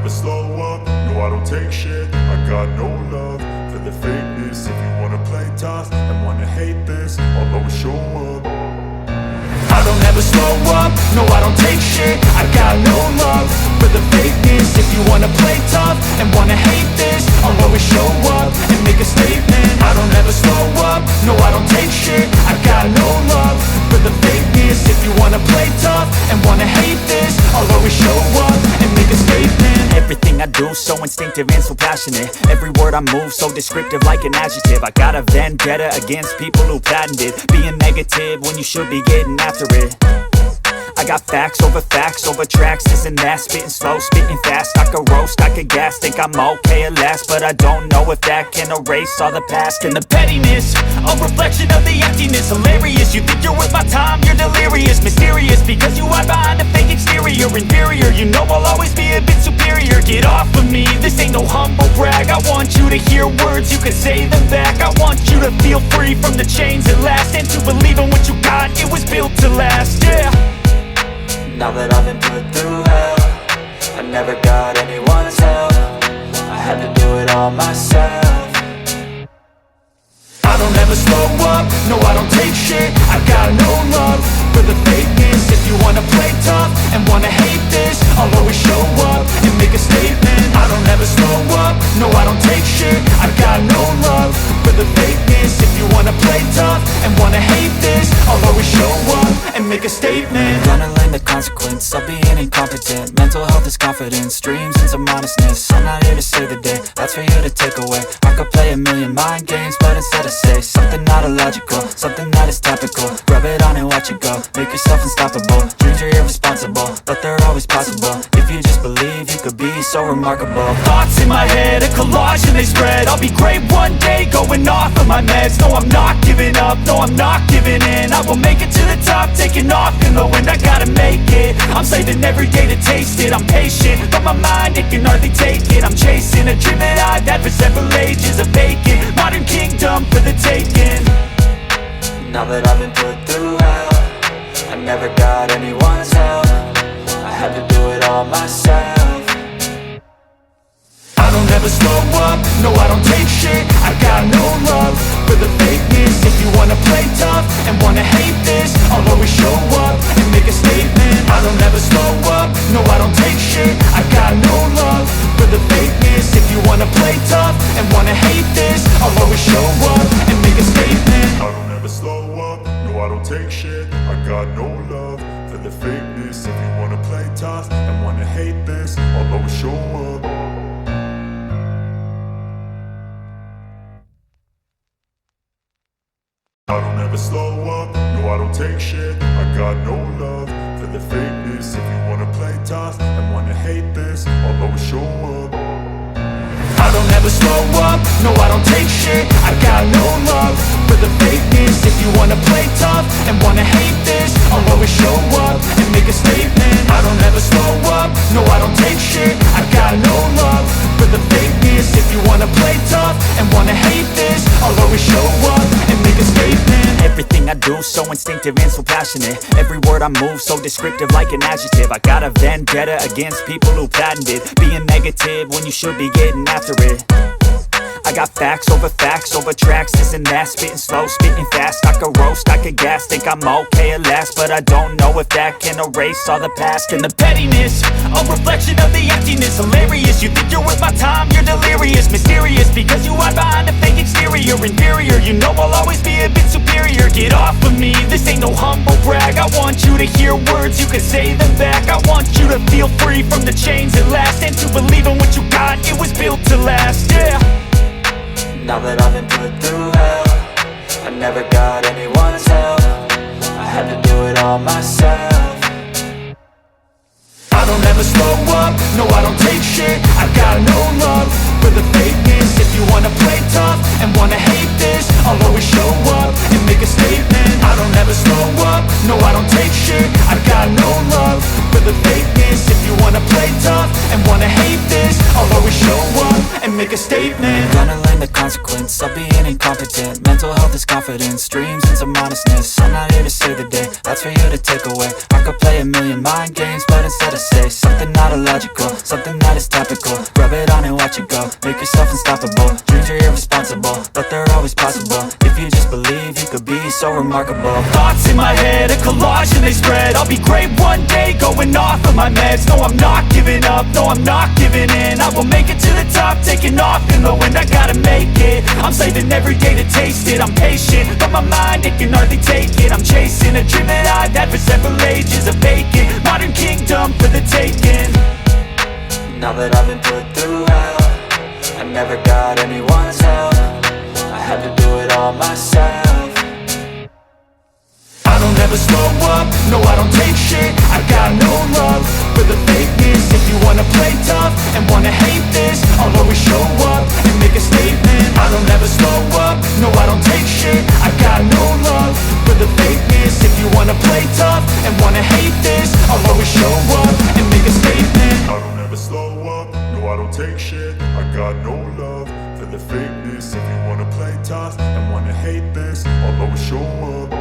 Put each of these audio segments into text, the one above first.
never slow up, no I don't take shit. I got no love for the fakeness. If you wanna play tough and wanna hate this, I'll always show up. I don't ever slow up, no I don't take shit. I got no love for the fakeness. If you wanna play tough and wanna hate this, I'll always show up and make a statement. I don't ever slow up, no I don't take shit. I got no love for the fakeness. If you wanna play tough and wanna hate this, I'll always show up and make a statement. Everything I do so instinctive and so passionate. Every word I move so descriptive like an adjective. I got a vendetta against people who patented being negative when you should be getting after it. I got facts over tracks, this and that. Spitting slow, spitting fast. I could roast, I could gas. Think I'm okay at last, but I don't know if that can erase all the past. And the pettiness, a reflection of the emptiness. Hilarious, you think you're worth my time, you're delirious. Mysterious, because you hide behind a fake exterior. Inferior, you know I'll always be a bit superior. Get off of me, this ain't no humble brag. I want you to hear words, you can say them back. I want you to feel free from the chains at last, and to believe in what you got, it was built to last, yeah. Now that I've been put through hell, I never got anyone's help. I had to do it all myself. I don't ever slow up, no I don't take shit. I got no love for the fakeness. If you wanna play tough and wanna hate this, I'll always show up and make a statement. I don't ever slow up, no I don't take shit. I got no love for the fakeness. If you wanna play tough and wanna hate this, I'll always show up and make a statement. Gonna learn the consequence of being incompetent. Mental health is confidence, dreams and some honestness. I'm not here to save the day, that's for you to take away. I could play a million mind games, but instead I say something not illogical, something that is topical. Rub it on and watch it go, make yourself unstoppable. Dreams are irresponsible, but they're always possible. If you just believe, you could be so remarkable. Thoughts in my head, a collage and they spread. I'll be great one day, going off of my meds. No, I'm not giving up, no, I'm not giving in. I will make it to the top, taking off in the wind. I gotta make it, I'm saving every day to taste it. I'm patient, but my mind, it can hardly take it. I'm chasing a dream that I've had for several ages. A vacant, modern kingdom for the taking. Now that I've been put through hell, I never got anyone's help. I had to do it all myself. I don't ever slow up, no I don't take shit. I got no love for the fakeness. If you wanna play tough and wanna hate this, I'll always show up and make a statement. I don't ever slow up, no I don't take shit. I got no love for the fakeness. If you wanna play tough and wanna hate this, I'll always show up and make a statement. I don't ever slow up, no I don't take shit. I got no love for the fakeness. If you wanna play tough and wanna hate this, I'll always show up. I don't ever slow up, no I don't take shit. I got no love for the fakeness. If you wanna play tough and wanna hate this, I'll always show up. I don't ever slow up, no I don't take shit. I got no love for the fakeness. If you wanna play tough and wanna hate this, I'll always show up and make a statement. I don't ever slow up, no I don't take shit. I got no love for the fakeness. If you wanna play tough and wanna hate this, I'll always show up and make a statement. Everything I do so instinctive and so passionate. Every word I move so descriptive like an adjective. I got a vendetta against people who patented being negative when you should be getting after it. I got facts over tracks, this and that. Spitting slow, spitting fast. I could roast, I could gas. Think I'm okay at last, but I don't know if that can erase all the past. And the pettiness, a reflection of the emptiness. Hilarious, you think you're worth my time, you're delirious. Mysterious, because you hide behind a fake exterior. Inferior, you know I'll always be a bit superior. Get off of me, this ain't no humble brag. I want you to hear words, you can say them back. I want you to feel free from the chains at last, and to believe in what you got, it was built to last, yeah. Now that I've been put through hell, I never got anyone's help. I had to do it all myself. I don't ever slow up, no I don't take shit. I got no love for the fakeness. If you wanna play tough and wanna hate this, I'll always show up and make a statement. I don't ever slow up, no I don't take shit. I got no love for the fakeness. If you wanna play tough and wanna hate this, I'll always show up and make a statement. Gonna learn the consequence of being incompetent. Mental health is this confidence, dreams and some honestness. I'm not here to save the day, that's for you to take away. I could play a million mind games, but instead I say something not illogical, something that is topical. Rub it on and watch it go, make yourself unstoppable. Dreams are irresponsible, but they're always possible. If you just believe, you could be so remarkable. Thoughts in my head, a collage and they spread. I'll be great one day, going off of my meds. No, I'm not giving up, no, I'm not giving in. I will make it to the top, taking off in the wind. I gotta make it, I'm saving every day to taste it. I'm patient, but my mind, it can hardly take it. I'm chasing a dream that I've had for several ages. A vacant, modern kingdom for the taking. Now that I've been put through hell, I never got anyone's help. I had to do it all myself. I don't ever slow up, no I don't take shit. I got no love for the fakeness. If you wanna play tough and wanna hate this, I'll always show up and make a statement. I don't ever slow up, no I don't take shit. I got no love for the fakeness. If you wanna play tough and wanna hate this, I'll always show up and make a statement. I don't ever slow up, no I don't take shit. I got no love for the fakeness. If you wanna play tough and wanna hate this, I'll always show up.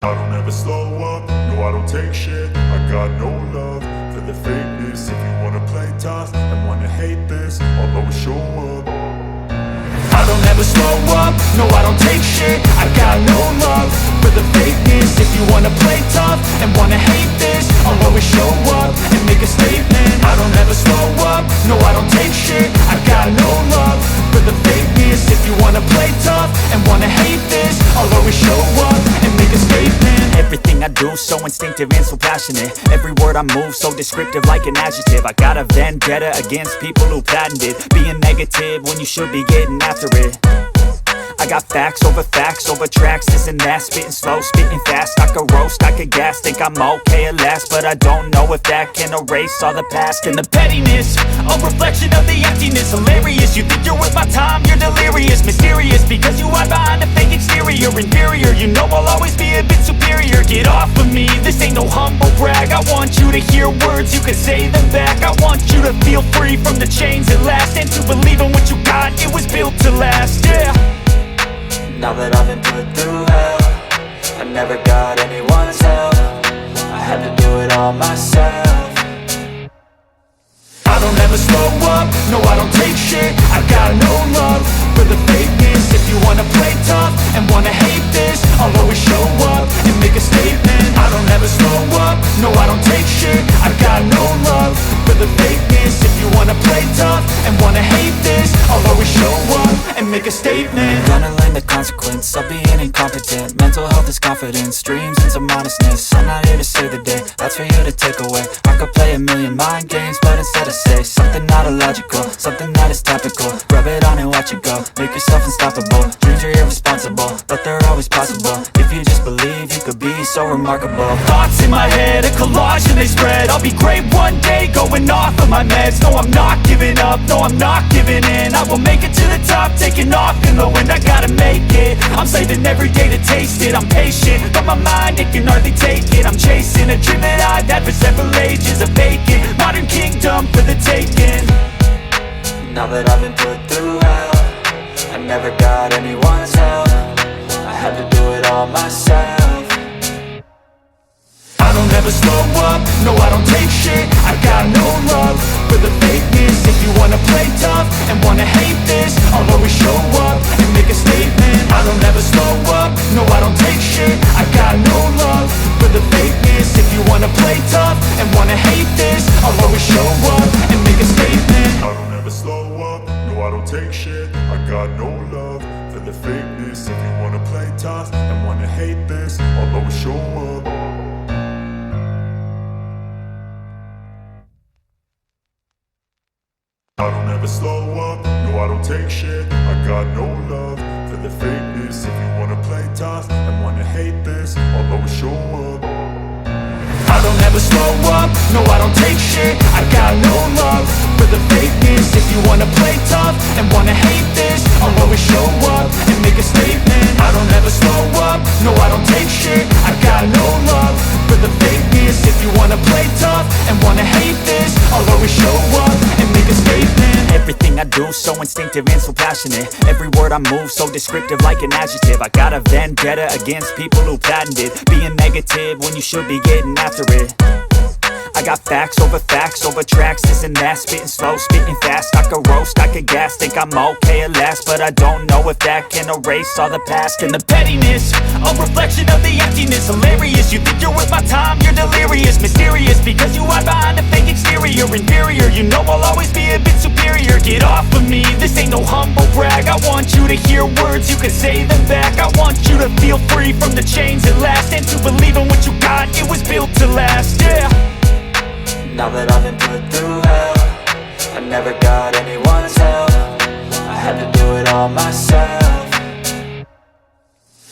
I don't ever slow up, no I don't take shit. I got no love for the fakeness. If you wanna play tough and wanna hate this, I'll always show up. I don't ever slow up, no I don't take shit. I got no love for the fakeness. If you wanna play tough and wanna hate this, I'll always show up and make a statement. I don't ever slow up, no I don't take shit. I got no love for the fakeness. If you wanna play tough and wanna hate this, I'll always show up and make a statement. Everything I do so instinctive and so passionate. Every word I move so descriptive like an adjective. I got a vendetta against people who patented being negative when you should be getting after it. I got facts over tracks, this and that. Spitting slow, spitting fast. I could roast, I could gas. Think I'm okay at last, but I don't know if that can erase all the past. And the pettiness, a reflection of the emptiness. Hilarious, you think you're worth my time, you're delirious. Mysterious, because you hide behind a fake exterior. Inferior, you know I'll always be a bit superior. Get off of me, this ain't no humble brag. I want you to hear words, you can say them back. I want you to feel free from the chains at last, and to believe in what you got, it was built to last, yeah. Now that I've been put through hell, I never got anyone's help. I had to do it all myself. I don't ever slow up, no I don't take shit. I got no love for the fakeness. If you wanna play tough and wanna hate this, I'll always show up and make a statement. I don't ever slow up, no I don't take shit. I got no love for the fakeness. If you wanna play tough and wanna hate this, I'll always show up and make a statement. Gonna learn the consequence of being incompetent. Mental health is confidence, dreams and some honestness. I'm not here to save the day, that's for you to take away. I could play a million mind games, but instead I say something not illogical, something that is topical. Rub it on and watch it go, make yourself unstoppable. Dreams are irresponsible, but they're always possible. If you just believe, you could be so remarkable. Thoughts in my head, a collage and they spread. I'll be great one day, going off of my meds. No, I'm not giving up, no, I'm not giving in. I will make it to the top, taking off in the wind. I gotta make it, I'm saving every day to taste it. I'm patient, but my mind, it can hardly take it. I'm chasing a dream that I've had for several ages. A vacant, modern kingdom for the taking. Now that I've been put through hell, I never got anyone's help. I had to do it all myself. I don't ever slow up, no I don't take shit. I got no love for the fakeness. If you wanna play tough and wanna hate this, I'll always show up and make a statement. I don't ever slow up, no I don't take shit. I got no love for the fakeness. If you wanna play tough and wanna hate this, I'll always show up and make a statement. I don't ever slow up, no I don't take shit. I got no love for the fakeness. If you wanna play tough and wanna hate this, I'll always show up. I don't ever slow up, no I don't take shit. I got no love for the fakeness. If you wanna play tough and wanna hate this, I'll always show up. I don't ever slow up, no I don't take shit. I got no love for the fakeness. If you wanna play tough and wanna hate this, I'll always show up and make a statement. I don't ever slow up, no I don't take shit. I got no love for the fakeness. If you wanna play tough and wanna hate this, I'll always show up and make a statement. move, so instinctive and so passionate. Every word I move, so descriptive like an adjective. I got a vendetta against people who patented being negative when you should be getting after it. I got facts over tracks, this and that. Spitting slow, spitting fast, I could roast, I could gas. Think I'm okay at last, but I don't know if that can erase all the past. And the pettiness, a reflection of the emptiness. Hilarious, you think you're worth my time, you're delirious. Mysterious, because you hide behind a fake exterior. Inferior, you know I'll always be a bit superior. Get off of me, this ain't no humble brag. I want you to hear words, you can say them back. I want you to feel free from the chains at last, and to believe in what you got, it was built to last, yeah. Now that I've been put through hell, I never got anyone's help. I had to do it all myself.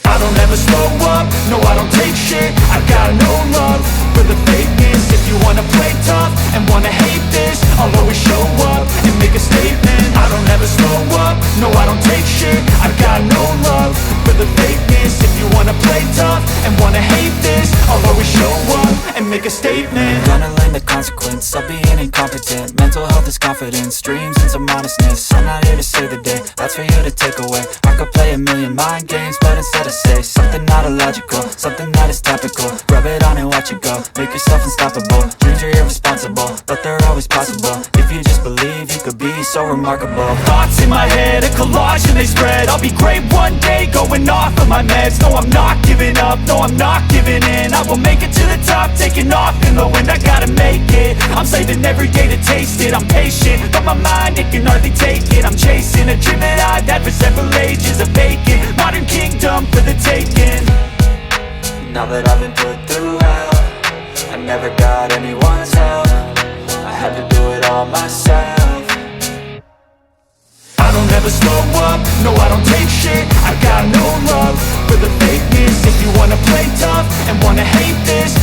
I don't ever slow up, no I don't take shit. I got no love for the fakeness. If you wanna play tough and wanna hate this, I'll always show up and make a statement. I don't ever slow up, no I don't take shit. I got no love for the fakeness. If you wanna play tough and wanna hate this, I'll always show up and make a statement. Gonna learn the consequence of being incompetent. Mental health is confidence, dreams and some honestness. I'm not here to save the day, that's for you to take away. I could play a million mind games, but instead I say something not illogical, something that is topical. Rub it on and watch it go, make yourself unstoppable. Dreams are irresponsible, but they're always possible. If you just believe, you could be so remarkable. Thoughts in my head, a collage and they spread. I'll be great one day, going off of my meds. No, I'm not giving up, no, I'm not giving in. I will make it to the top, taking off in the wind. I gotta make it, I'm saving every day to taste it. I'm patient, but my mind, it can hardly take it. I'm chasing a dream that I've had for several ages. A vacant, modern kingdom for the taking. Now that I've been put through hell, I never got anyone's help. I had to do it all myself. I don't ever slow up, no I don't take shit. I got no love for the fakeness. If you wanna play tough and wanna hate this,